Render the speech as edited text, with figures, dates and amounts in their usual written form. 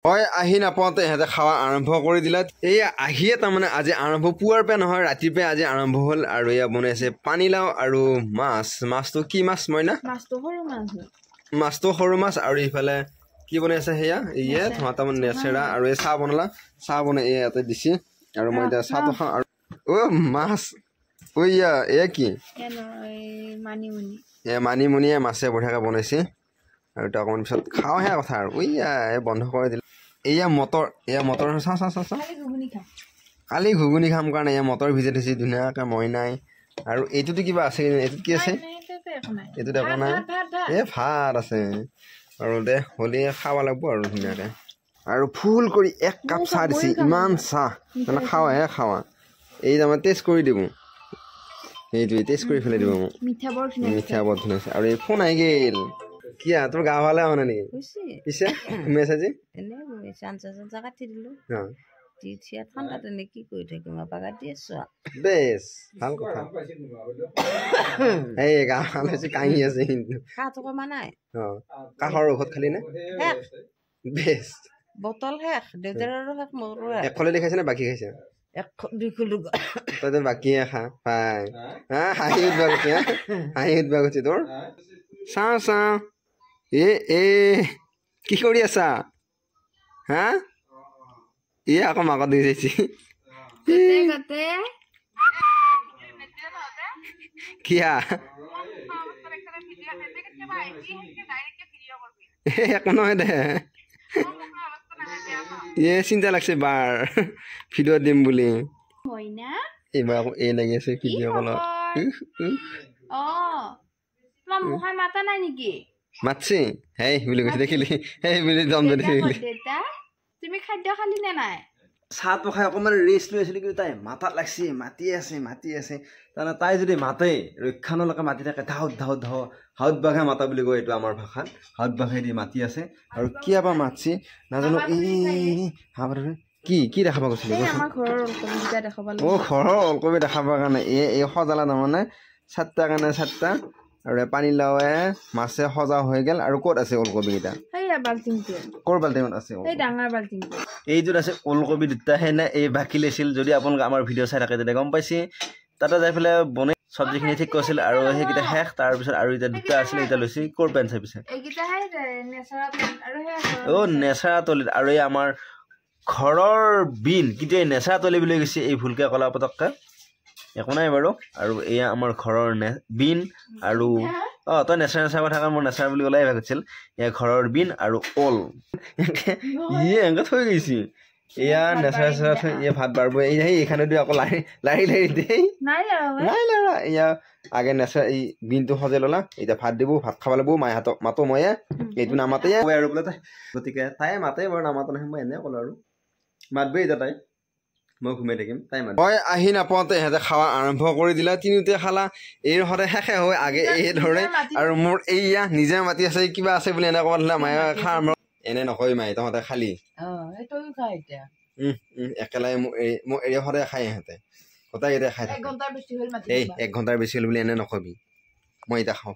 হয় আহি নাপাওঁতে ইহঁতে খাৱা আৰম্ভ কৰি দিলে এয়া আহিয়ে তাৰমানে আজি আৰম্ভ পুৱাৰ পৰা নহয় ৰাতিপুৱাই আজি আৰম্ভ হ'ল আৰু এয়া বনাইছে পানীলাও আৰু মাছটো কি মাছ মইনা মাছটো সৰু মাছ আৰু ইফালে কি বনাইছে সেয়া ইয়ে তাৰমানে নেচেৰা আৰু এই চাহ বনালা চাহ বনাই ইয়াতে দিছে আৰু মই এতিয়া চাহটো খাওঁ আৰু মাছ এয়া এয়া কি মানিমুনিয়ে মাছে বঢ়িয়াকৈ বনাইছে আৰু এটা অকণমান পিছত খাওঁহে কথা আৰু বন্ধ কৰি দিলে এয়া মটৰ চাওঁ কালি ঘুগুনি খাম কাৰণে এয়া মটৰ ভিজাই থৈছে ধুনীয়াকৈ মইনাই আৰু এইটোতো কিবা আছে এইটোত কি আছে এইটোত একো নাই ভাত আছে আৰু দে হ'লে খাব লাগিব আৰু ধুনীয়াকৈ আৰু ফুল কৰি এক কাপ চাহ দিছে ইমান চাহ মানে খাৱা এই তাৰমানে টেষ্ট কৰি দিব এইটোৱে টেষ্ট কৰি পেলাই দিব মোক মিঠা বৰ ধুনীয়া আছে আৰু এই ফোন আহি গ'ল কিয়া তোৰ গা ভালে হোৱা নাই নেকি পিছে ঘুমাই আছে যে কাটি দিলো ঠাণ্ডাতে কি কৰি থাকিম বাগাত দি আছো বেছ ভাল কথা এই গা ভাল হৈছে কাহি আছে কিন্তু কাহৰ ঔষধ খালি নে বেছ বটল শেষ দেউতাৰ আৰু শেষ মোৰো একফালে দেখাইছে নে বাকী খাইছে তই বাকীয়ে খা পাই হাঁহি উঠবা গৈছে তোৰ চাওঁ এ কি কৰি আছা হা আকৌ মাকত দি যাইছি কিয়া একো নহয় দে চিন্তা লাগছে বাৰ ভিডিঅ' দিম বুলি এইবাৰ আকৌ এই লাগি আছে ভিডিঅ' কলত মাতছি হেই বুলি কৈছে দেখিলি সেই বুলি দম দেখিলি তুমি খাদ্য খালি নে নাই চাহটো খাই অকণমান ৰেষ্ট লৈ আছিলো কিন্তু তাই মাতাত লাগছি মাতি আছে তাৰমানে তাই যদি মাতে ৰক্ষানলৈকে মাতি থাকে ধাউত হাউত বাঘে মাতা বুলি কয় এইটো আমাৰ ভাষাত হাউত বাঘে দি মাতি আছে আৰু কিয়াবা মাতছি নাজানো কি দেখাব গৈছিলে ঘৰৰ অলকবি দেখাবৰ কাৰণে এই সজালা তাৰমানে চাৰিটা কাৰণে চাৰিটা আৰু পানীলাওৱে মাছে সজা হৈ গ'ল আৰু ক'ত আছে ওলকবি কেইটা ক'ৰ বাল্টিঙত আছে এইটোত আছে ওলকবি দুটা সেনে এই বাকী লৈছিল যদি আপোনালোকে আমাৰ ভিডিঅ' চাই থাকে তেতিয়া গম পাইছে তাতে যাই পেলাই বনাই চব্জিখিনি ঠিক কৰিছিল আৰু সেইকেইটা শেষ তাৰপিছত আৰু এতিয়া দুটা আছিলে এতিয়া লৈছে ক'ৰ পেন চাই পিছে নেচাৰা তলিত আৰু এই আমাৰ ঘৰৰ বিন কিন্তু এই নেচাৰা তলি বুলি কৈছে এই ভুলকে ক'লা পতককে একো নাই বাৰু আৰু এয়া আমাৰ ঘৰৰ বিন আৰু তই নেচাৰা কথা মোৰ নেচাৰা বুলি ক'লে ভাবিছিল এয়া ঘৰৰ বিন আৰু ওল এনেকৈ থৈ গৈছে এয়া নেচাৰা থৈ ভাত বাঢ়িব এইখানেদি আকৌ লাৰি দেই নাই এয়া আগে নেচাৰা এই বিনটো সজাই ল'লা এতিয়া ভাত দিব ভাত খাব লাগিব মাহঁতক মাতো ময়ে এইটো নামাতে আৰু বোলে তাই গতিকে তাই মাতে বাৰু নামাতো নহয় মই এনে ক'লো আৰু মাতবে এতিয়া তাই মই ঘুমাই থাকিম তাই মই আহি নাপাওঁতে ইহঁতে খাৱা আৰম্ভ কৰি দিলা তিনিওতে খালা এই সদায় শেষে হৈ আগে এই ধৰে আৰু মোৰ এইয়া নিজে মাতি আছে কিবা আছে বুলি এনে ক'ব মায়ে খা এনে নকয় মায়ে তহঁতে খালি একেলাই মোক এৰি সদায় খাই ইহঁতে গোটাই এতিয়া খাই থাকে 1 ঘণ্টাৰ বেছি হ'ল বুলি এনে নকবি মই এতিয়া খাওঁ